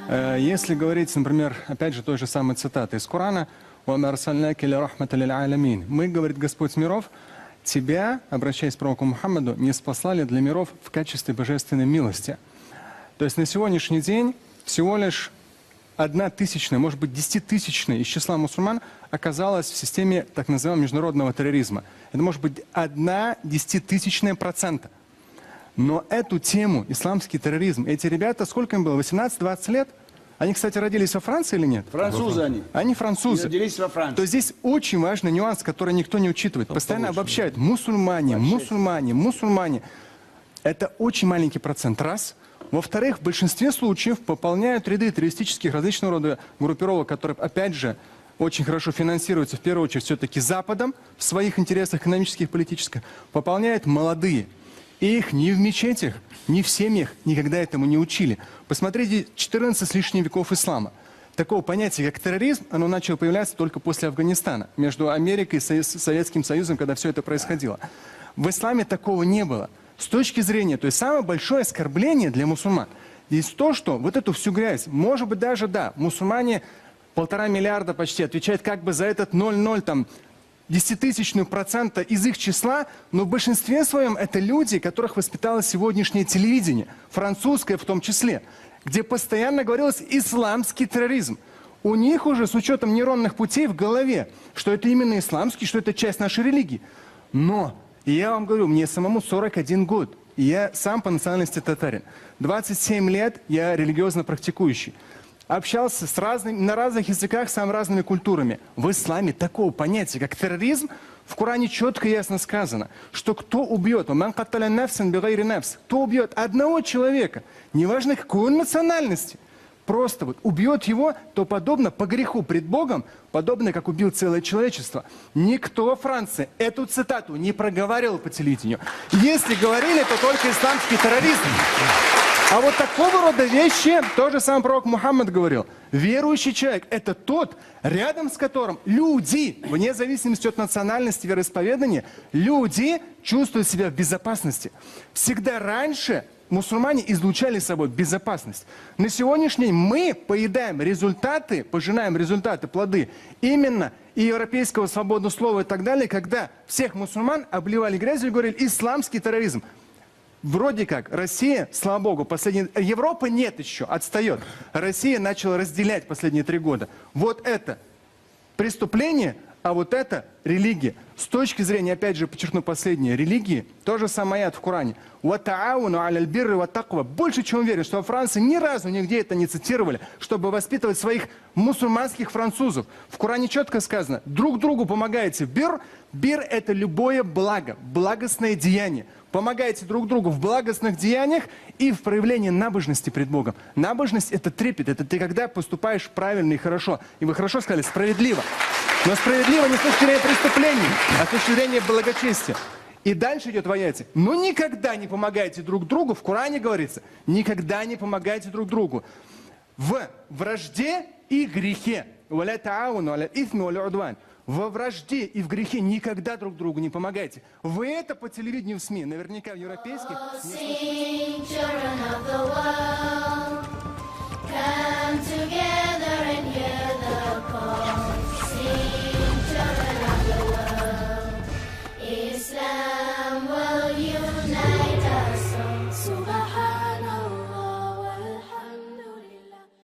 Если говорить, например, опять же, той же самой цитаты из Корана, мы, говорит Господь миров, тебя, обращаясь к пророку Мухаммаду, не спаслали для миров в качестве божественной милости. То есть на сегодняшний день всего лишь 1/1000, может быть 10-тысячная из числа мусульман оказалась в системе так называемого международного терроризма. Это может быть 0,1%. Но эту тему, исламский терроризм, эти ребята, сколько им было, 18-20 лет? Они, кстати, родились во Франции или нет? Французы они. Они французы. И родились во Франции. То есть здесь очень важный нюанс, который никто не учитывает. Постоянно обобщают. Мусульмане, мусульмане, мусульмане. Это очень маленький процент, раз. Во-вторых, в большинстве случаев пополняют ряды террористических различного рода группировок, которые, опять же, очень хорошо финансируются, в первую очередь, все-таки Западом, в своих интересах экономических, политических, пополняют молодые. И их ни в мечетях, ни в семьях никогда этому не учили. Посмотрите, 14 с лишним веков ислама. Такого понятия, как терроризм, оно начало появляться только после Афганистана, между Америкой и Советским Союзом, когда все это происходило. В исламе такого не было. С точки зрения, то есть самое большое оскорбление для мусульман здесь то, что вот эту всю грязь, может быть даже, да, мусульмане 1,5 миллиарда почти отвечают как бы за этот 0,0 там, 0,001% из их числа, но в большинстве своем это люди, которых воспитало сегодняшнее телевидение, французское в том числе, где постоянно говорилось исламский терроризм. У них уже с учетом нейронных путей в голове, что это именно исламский, что это часть нашей религии. Но, я вам говорю, мне самому 41 год, и я сам по национальности татарин. 27 лет я религиозно практикующий. Общался на разных языках с самыми разными культурами. В исламе такого понятия, как терроризм, в Коране четко и ясно сказано, что кто убьет, кто убьет одного человека, неважно какой он национальности, просто вот убьет его, то подобно по греху пред Богом, подобно как убил целое человечество. Никто во Франции эту цитату не проговаривал по телевидению. Если говорили, то только исламский терроризм. А вот такого рода вещи, то же самое пророк Мухаммад говорил. Верующий человек – это тот, рядом с которым люди, вне зависимости от национальности, вероисповедания, люди чувствуют себя в безопасности. Всегда раньше мусульмане излучали собой безопасность. На сегодняшний день мы поедаем результаты, пожинаем результаты, плоды именно и европейского свободного слова и так далее, когда всех мусульман обливали грязью и говорили «исламский терроризм». Вроде как Россия, слава богу, Европа нет еще, отстает. Россия начала разделять последние 3 года. Вот это преступление, а вот это религия. С точки зрения, опять же, подчеркну последнее, религии, то же самое аят в Коране. Больше чем уверен, что во Франции ни разу нигде это не цитировали, чтобы воспитывать своих мусульманских французов. В Коране четко сказано, друг другу помогаете. Бир – это любое благо, благостное деяние. Помогайте друг другу в благостных деяниях и в проявлении набожности пред Богом. Набожность – это трепет, это ты когда поступаешь правильно и хорошо. И вы хорошо сказали, справедливо. Но справедливо не с точки зрения преступлений, а с точки зрения благочестия. И дальше идет в аяте. Но никогда не помогайте друг другу, в Коране говорится, никогда не помогайте друг другу в вражде и грехе. Во вражде и в грехе никогда друг другу не помогайте. Вы это по телевидению в СМИ, наверняка в европейских.